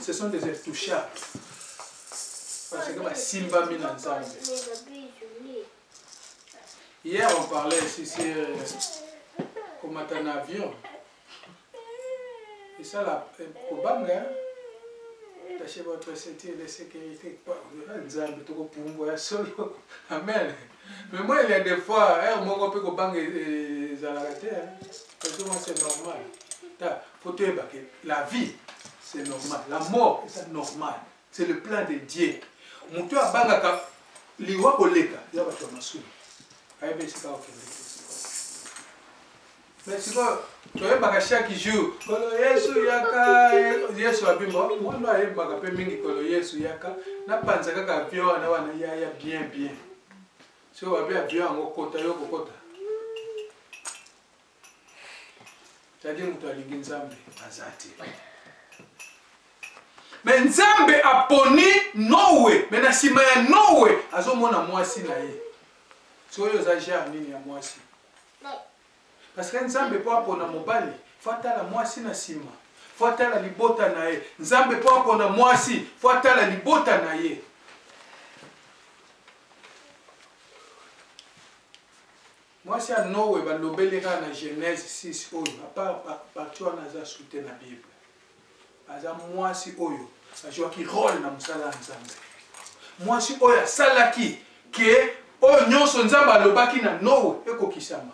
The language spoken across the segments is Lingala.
Ce sont des intouchables. Parce que Simba Minanzambe. Hier, on parlait ici comme un avion. Et ça, là, au Banga, tâchez votre ceinture de sécurité. Amen. Mais moi, il y a des fois, on peut que c'est normal. La vie, c'est normal. La mort, c'est normal. C'est le plan de Dieu. Mon Dieu a bangaka liwa koleka, ya ba twa masu. Aibe sika okende. Mais siko to baka chaque jour, kolo Yesu yaka, Yesu abimba, moi no ayeba ka pe mingi kolo Yesu yaka, na panza kaka avion na wana ya bien. So wa bien avion ngokota yo kokota. Tadi mtu alingi Nzambe azati. Mais Nzambe a poni nowe, mais na sima ya nowe azomona mwasi na ye. So yo za jar nini ya mwasi. Parce que Nzambe po apona mobali, fata la mwasi na sima. Fata la libota na ye. Nzambe po apona mwasi, fata la libota na ye. Mwasi ya nowe ba lobeleka na Genèse 6 oyo, à part partout na za soute na Bible. Aza mwasi oyo ajoaki rôle na musala Nzambe. Mwasi oyo asalaki ke oyo nyonso Nzambe alobaki na Noe ekokisama.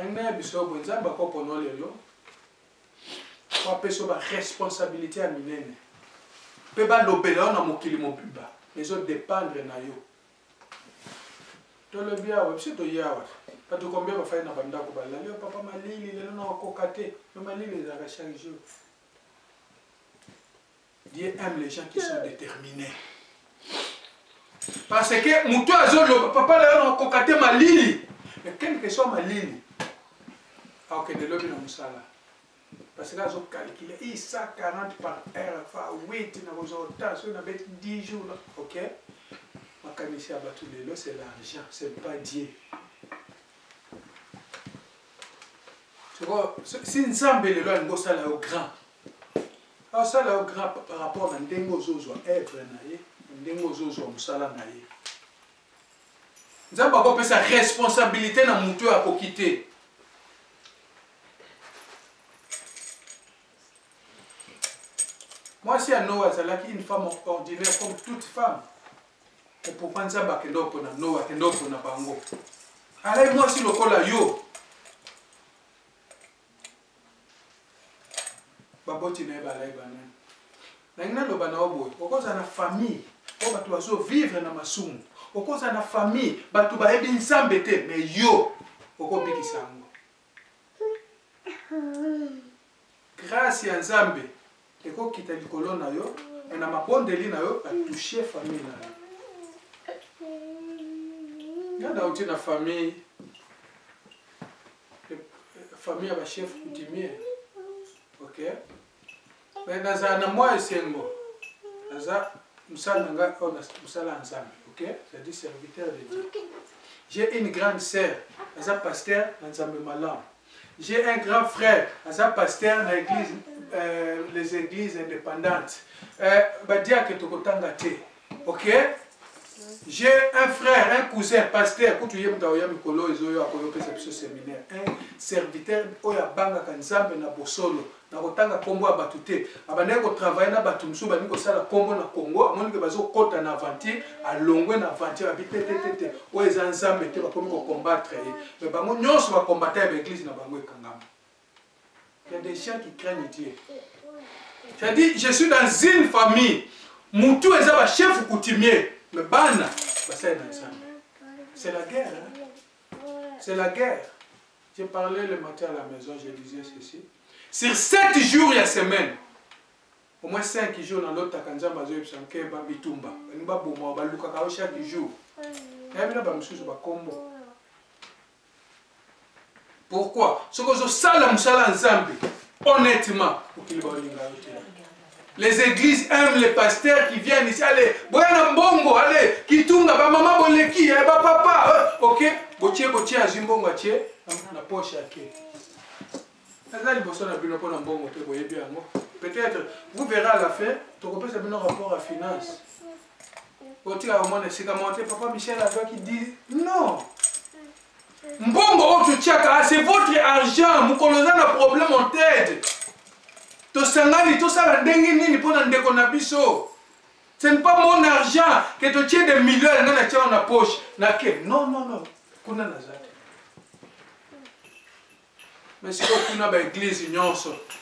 Ene biso Nzambe akopono lelo kwa peso ba responsabilité ya minene. Pe ba lobela na mokili mobimba, mais o dépendre na yo. Tolo bia wa biso to yawa. Quand tu combien va faire na banda ko bala le papa malili le na kokate le malili za chaque jour. Dieu aime les gens qui sont déterminés. Parce que muto azolo papa le na kokate malili. Mais quelle que soit malili. Ah OK de lobi na musala. Parce que là zo calculer il ça 40 par heure fa 8 na resultat so na bet 10 jours là. OK? Makanisi abatu lelo c'est l'argent, c'est pas Dieu. Si Nzambe lelo alingo sala au grand. Alors sala au grand par rapport à ndengo zozo être na ye, ndengo zozo musala na ye. Nzambe a sa responsabilité na mutu a kokite. Moi si à Noah zalaki une femme ordinaire comme toute femme. Et pourquoi Nzambe akendo pona Noah akendo pona bango. Alors moi si lokola yo baboti na balai banan na ngina loba na oboy okoza na famille o batu bazo vivre na masumu okoza na famille batu ba ebi Nzambe te mais yo okobikisa ngo grâce ya Nzambe eko kita likolo na yo na mabondeli na yo a toucher famille na yo ngana uti na famille ya ba chef coutumier. OK? Mais dans un mois sengo naza musala nga musala Nzambe. OK? C'est-à-dire serviteur de Dieu. J'ai une grande sœur, naza pasteur na Nzambe malam. J'ai un grand frère, naza pasteur na église les églises indépendantes. Badia que tokotanga te. OK? J'ai un frère, un cousin, pasteur, un serviteur, oya banga kanzambe na bosolo, na kotanga kombo ya batute, abane ko travailler na batumsu bani ko sala kombo na Congo, amoni ke bazo kota na aventure, alongwe na aventure abite o eza nzambe te ba komi ko combattre, mais bango nyonso ba combattre avec l'église na bango ekangama. Il y a des gens qui craignent Dieu. C'est-à-dire, je suis dans une famille, mutu eza ba chef coutumier. Mais bana, c'est la guerre. Hein? C'est la guerre. J'ai parlé le matin à la maison, je disais ceci. Sur 7 jours, il y a semaine. Au moins 5 jours dans l'autre Takanza, Bazoïpsanke, Bitumba. Chaque jour. Pourquoi? Ce que je sais, honnêtement, pour qu'il les églises aiment les pasteurs qui viennent ici. Allez, Boyana Mbongo, allez, Kitunga, ba maman boleki, ba papa, OK? botie botie azimbongo atie na poche yake. Azali bosso na bino pour na mbongo te boyebi yango. Peut-être vous verrez à la fin, tu peux faire un rapport à finance. Quand tu as au moins monté, papa Michel a qui dit non. Mbongo c'est votre argent, vous connaissez un problème en tête. To sangani to sala ndenge nini pona ndeko na biso. Ce n'est pas mon argent que tu tiens des millions et tu as dans la poche. Non, non, non. Kuna nazate. Mais si on a une église, il y a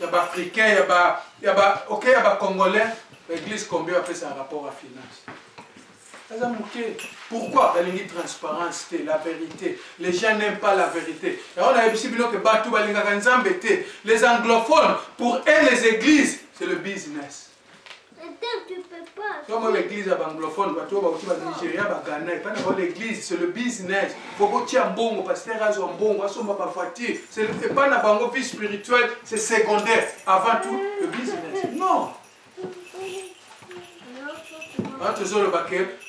des Africains, il y a des Congolais, l'église combien fait ça rapport à finance. Pourquoi la ligne transparence, la vérité? Les gens n'aiment pas la vérité. Et on a aussi que les anglophones, pour eux, les églises, c'est le business. Tu peux pas. Comme l'église anglophone, l'église, c'est le business. Il faut que tu aies un bon pasteur, un bon, un voiture. C'est pas une vie spirituelle, c'est secondaire. Avant tout, le business. Non.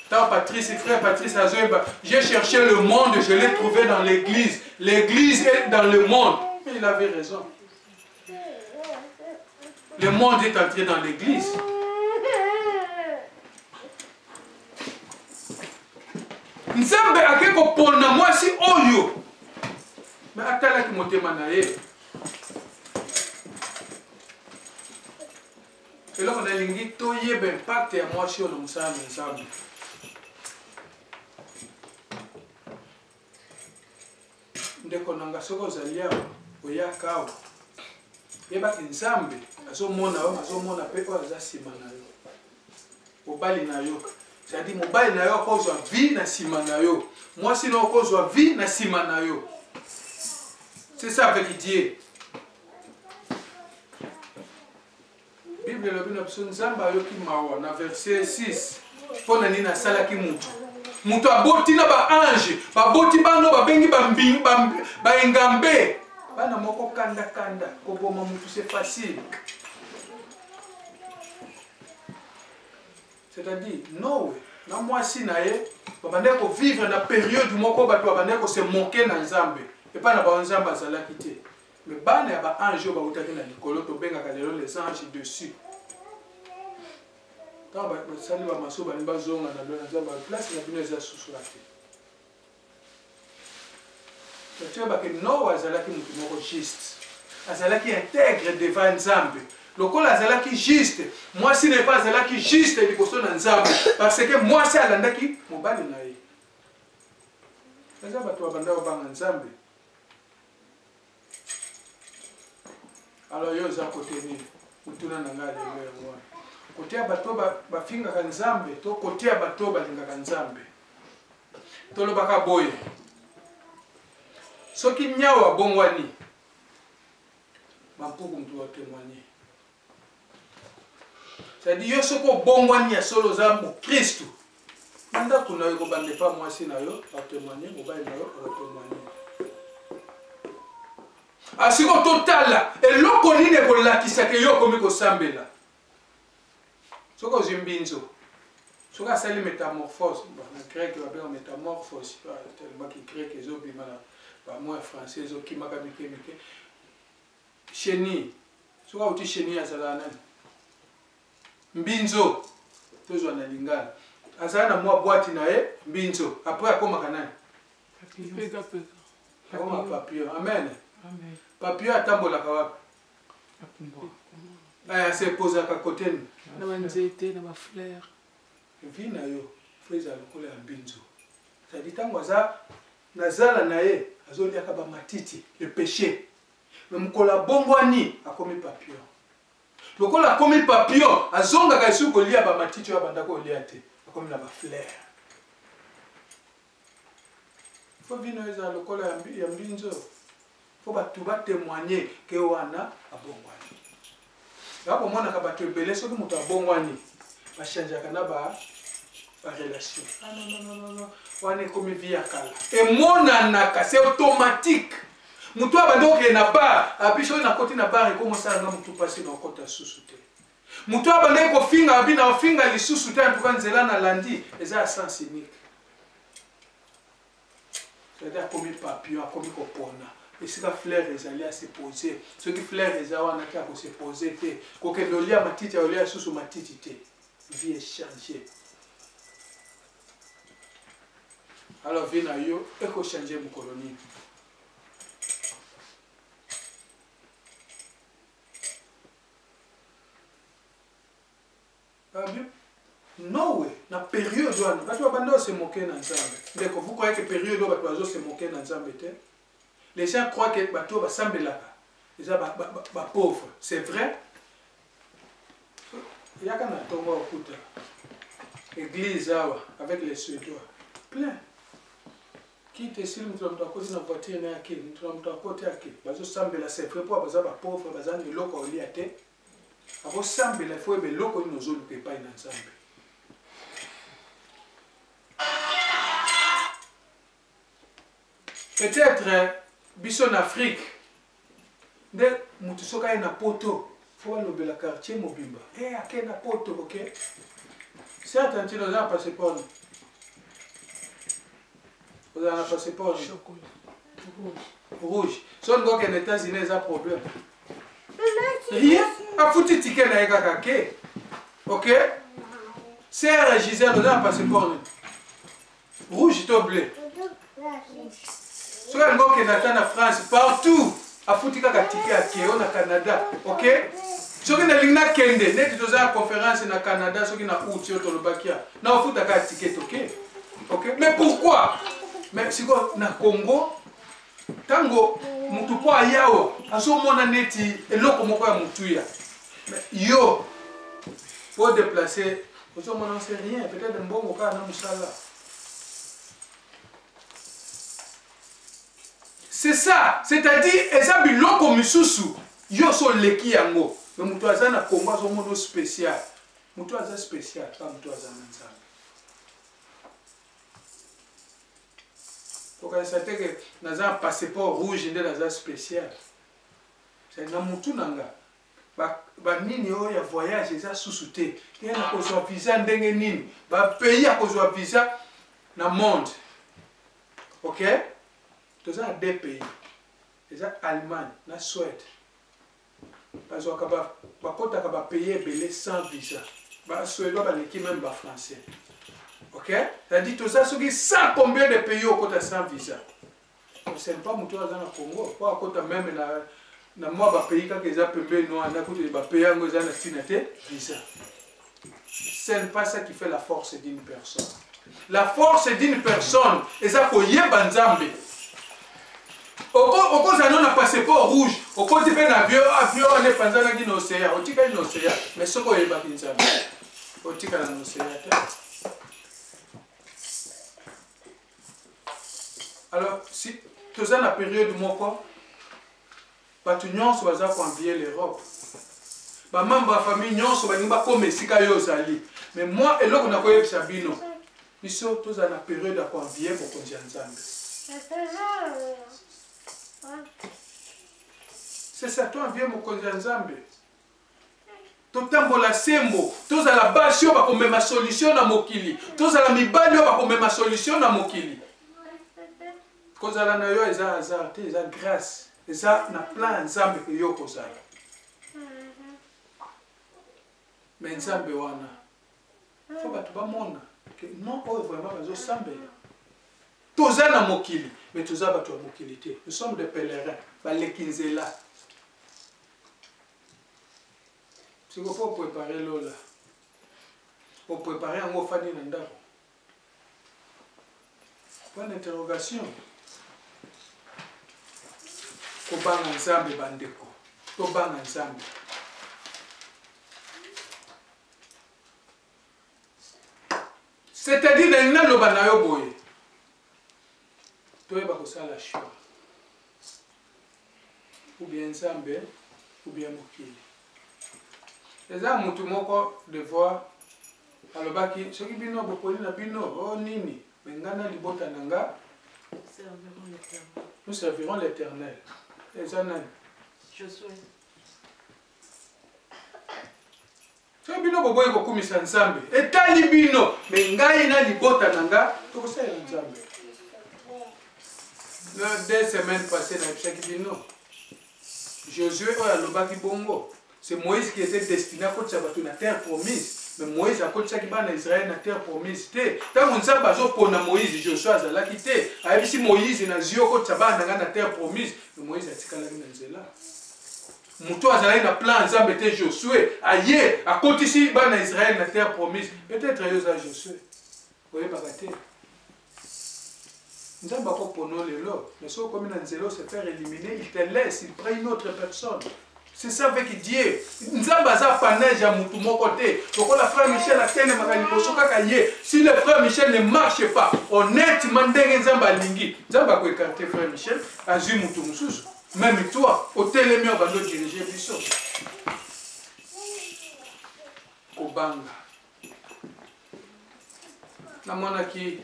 Patrice et frère Patrice, j'ai cherché le monde, je l'ai trouvé dans l'église. L'église est dans le monde. Mais il avait raison. Le monde est entré dans l'église. Nzambe akeko pona mwasi oyo. Mais atala ki motema na ye. Et là on a lingi toye ben impact ya mwasi oyo musala nzambe. Ndeko nanga soko zalia oya kawa. Yeba nzambe azomona yo azomona pe ko azasima na yo. Obali na yo. C'est-à-dire mobile na yo cause vie na sima na yo. Moi sinon cause vie na sima na yo. C'est ça avec Dieu. Bible le bino pso nzamba yo ki mawa na verset 6. Pona ni na sala ki mutu. Mutu aboti na ba ange, ba boti bano ba bengi ba engambe. Bana moko kanda kanda ko boma mutu c'est facile. C'est-à-dire, non, na moi si nae, babandeko vivre na période où moko bato babandeko se moquer na nzambe. Et pas na ba nzamba zala kité. Mais bana ya ba ange ba utaki na likolo to benga kalelo les anges dessus. Quand ba sali ba maso ba nimba zonga na lo na nzamba place na bino za susu la te. Tu vois que non azala ki mutu moko juste. Azala ki intègre devant nzambe. Le col azala qui juste, moi si n'est pas azala qui juste et liboso na nzambe parce que moi c'est alanda ki mobali na ye. Nzambe to banda ba nzambe. Alors yo za côté ni utuna na ngale yo. Côté bato ba finga ka nzambe to côté bato ba linga ka nzambe. To lo baka boye. Soki nyawa bongwani. Mampuku mtu wa témoigner. C'est-à-dire, ce qu'on bon à solo zam Christ. Manda kuna yo bande pas moi si na yo à témoigner, mobile na yo à témoigner. Asiko total et loko ni ne ko lakisa ke yo komi ko sambela. Soko zimbinzo. Soka sali métamorphose, en grec on appelle métamorphose, tellement qui grec les autres bah moi français zo ki makamike mike. Chenille. Soka uti chenille azala nani? Mbinzo tozwa na lingala azala na mwa boîte na ye mbinzo après akoma kanani papillon amen amen papillon atambola ka wapi aya se posa ka côté na banzete na ba fleur vi na yo feza lokola ya mbinzo ça dit tango za nazala na ye azolia ka ba matiti le péché mais mukola bongwani akomi papillon. Lokola komi papillon, azonga ka isu kolia ba matiti ya banda ko lia te, akomi na ba fleur. Faut vino eza lokola ya mbinzo. Faut batu ba témoigner ke wana abongwani. Yako mona ka batu ebele soki mutu abongwani, ba changer kana ba relation. Ah non. Wana komi via kala. Et mona naka c'est automatique. Mutu abando ke na ba abiso na koti na ba ko mosala nga mutu passer na kota susute. Mutu abando ko finga abina finga li susute en tout cas nzela na landi eza sens unique. c'est-à-dire akomi papillon akomi kopona esika fleur ezali à se poser soki fleur eza wana te akose poser te kokende olia matiti olia susu matiti te vie échanger. Alors vie na yo ekochange mokolo nini. Noé, na période wana bato babanda se moquer na Nzambe. Ndeko, vous croyez que période où bato se moquer na Nzambe te? Les gens croient que bato basambelaka. Les gens ba pauvres, c'est vrai? Il y a quand on tombe au couteau. Église avec les Suédois, plein. Qui te si nous sommes à côté de la voiture na qui, nous sommes à côté à qui? Bazo sambela c'est vrai pour baza ba pauvre, baza ni loko oliate. Abo sambela faut be loko ni nozolu pe pa na Nzambe. Peut-être, bison Afrique, de mutusoka na poto, faut aller au quartier Mobimba. Eh, à quel poto, ok? Certains tu n'as pas passeport. Vous avez un passeport rouge. Son go que les États-Unis a problème. Rien. A foutu ticket na ekakake. Ok? C'est Gisèle, vous avez un passeport rouge to bleu. Si on a en France, partout, à foutika ticket à Kéo, na Canada, ok? Si on a une kende, net dans une conférence na Canada, si on a outil au Tolobakia, na foutika ticket, ok? Ok? Mais pourquoi? Mais si on a Congo, tango, mutupo ayao, aso mona neti, et l'autre moko ya mutuya. Mais yo, pour déplacer, on ne sait rien, peut-être un bon moka na musala. C'est ça, c'est-à-dire, eza biloko misusu, yo so leki yango. Mais mutu aza na Congo azo mono spécial. Mutu aza spécial, pas mutu aza na Nzambe. Pour que ça te que naza un passeport rouge nde naza spécial. C'est na mutu nanga. Ba nini yo ya voyage eza susu te. Ke na kozwa visa ndenge nini? Ba pays a kozwa visa na monde. OK? Tous à deux pays, les Allemagne, la Suède. Parce que va payer belé sans visa. Les Suédois qui même pas français. Ok? C'est-à-dire tous ça, ceux qui savent combien de pays au côté sans visa. Ce n'est pas mon tour dans le Congo. Pas au côté même na moi pays quand ils ont payé nous on a côté ba pays en Gozana tinate visa. Ce n'est pas ça qui fait la force d'une personne. La force d'une personne, et ça faut yeba Nzambe. Au cause d'un passeport rouge, au côté d'un avion, on est pensé dans l'océan, au tika dans l'océan, mais ce qu'on est battu au tika dans l'océan. Alors, si tu as la période de mon corps, tu n'as pas envier l'Europe. Ma maman, ma famille, n'ont pas comme Sika Yozali. Mais moi, et là, on a quoi Sabino. Ils sont tous à la période à envier pour qu'on s'y ensemble. C'est ça, toi viens mon konzi Nzambe. Totambola sembo, tous à la base yo ba komema solution na mokili. Tous à la mibali yo ba komema solution na mokili. Kozala na yo eza hasard, eza grâce. Eza na plan Nzambe ke yo kozala. Mais Nzambe wana. Faut ba tuba mona que non oh vraiment bazo sambela. Tous à la mokili. Mais tout ça, nous sommes des pèlerins. Si vous pouvez préparer l'eau, pour préparer un mot fani nanda. Point d'interrogation. Kobanga Nzambe bandeko. Kobanga Nzambe. C'est-à-dire dans une loba na yo boye. Toi, tu vas la choix. Ou bien Nzambe, ou bien Mokili. Les gens ont de voir. Alors, ce qui bino, bopoli na bino, oh nini, mais ngana libota nanga. Nous servirons l'Éternel. Les anan. Josué. Ce qui bino, boboye kokumisa Nzambe. Etali bino, mais ngai na libota nanga, to kosala Nzambe. 2 semaines passées dans chaque bino. Josué a lobaki bongo. C'est Moïse qui était destiné à côté de la terre promise. Mais Moïse a côté de Israël na terre promise. Tant on sait pas pour Moïse Josué a la quitté. A si Moïse na zio côté de la terre promise. Mais Moïse a tika la nzela. Muto azala na plan Nzambe te Josué. Aye à côté ici bana Israël na terre promise. Peut-être yoza Josué. Voyez pas gâté. Nzambe ko pono lelo. Mais so comme na nzelo se faire éliminer, il te laisse, il prend une autre personne. C'est ça avec Dieu. Nzamba za panage à mutu mon côté. Pourquoi la frère Michel a tenu makali bosoka kaye. Si le frère Michel ne marche pas, honnêtement ndenge nzamba lingi. Nzamba ko écarter frère Michel, azu mutu mususu. Même toi, au télémé on va nous diriger biso. Kobanga. Na mona ki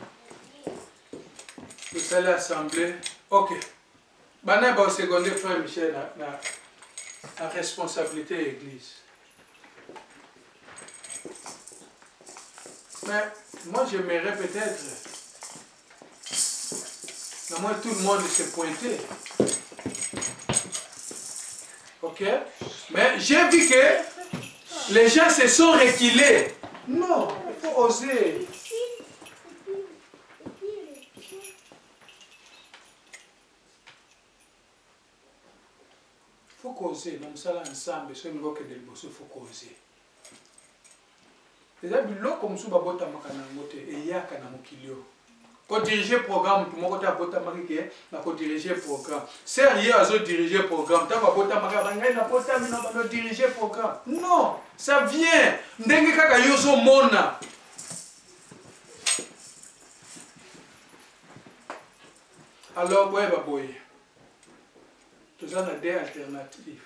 le salle assemblée. OK. Bana ba au secondaire frère Michel la responsabilité de l'église. Mais moi j'aimerais peut-être, moi tout le monde se pointer. Ok? Mais j'ai vu que les gens se sont reculés. Non, il faut oser. Il faut causer, nous sommes ensemble, ce niveau que de l'bosso, il faut causer. Les amis, l'eau comme ça, babota makanamote et yaka na mokilio. Quand diriger programme, tout le monde a bota marqué, na ko diriger programme. Sérieux à diriger programme, t'as babota makabanga na bota na diriger programme. Non, ça vient. Ndenge kaka yoso mona. Alors, ouais, baboye. Nous avons des alternatives.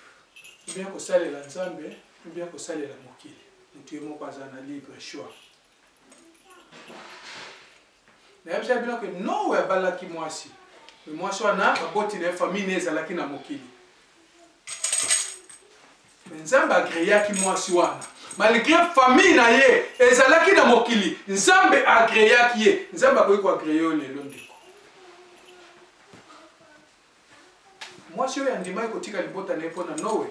Ou bien que ça la Nzambe, ou bien que ça la mokili. Nous ne pas un libre choix. Mais je sais bien que non, ouais, balaki moi si. Mais moi, je suis na boti na famille nezalaki na mokili. Mais Nzambe a créé qui moi si wana. Malgré famille na ye, ezalaki na mokili. Nzambe a créé qui ye. Nzambe a créé le londi. Moi, je suis un dimanche qui a libota na Noé.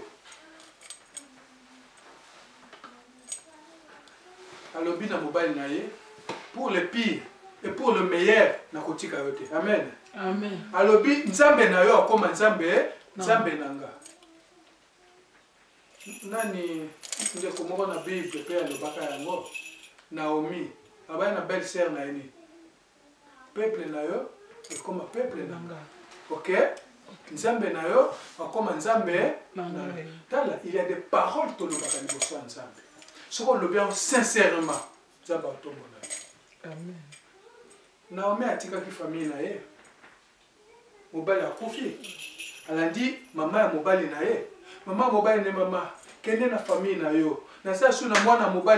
Alors, bien mobile naïe pour le pire et pour le meilleur na kotika yote. Amen. Amen. Alors, bien Nzambe na yo comme Nzambe nanga. Nani nde komoko na Bible pe ya lobaka yango. Naomi, abaya na belle-sœur na yeni. Peuple na yo est comme peuple nanga. OK? Nzambe na yo comme Nzambe nanga. Tala, il y a des paroles to lobaka liboso ya Nzambe. Ce qu'on le bien sincèrement, ça va tomber. Amen. Naomi a tika ki famille na ye. Mobali a kufi. Elle a dit maman ya mobali na ye. Maman mobali ne mama. Kende na famille na yo. Na sa suna mwana mobali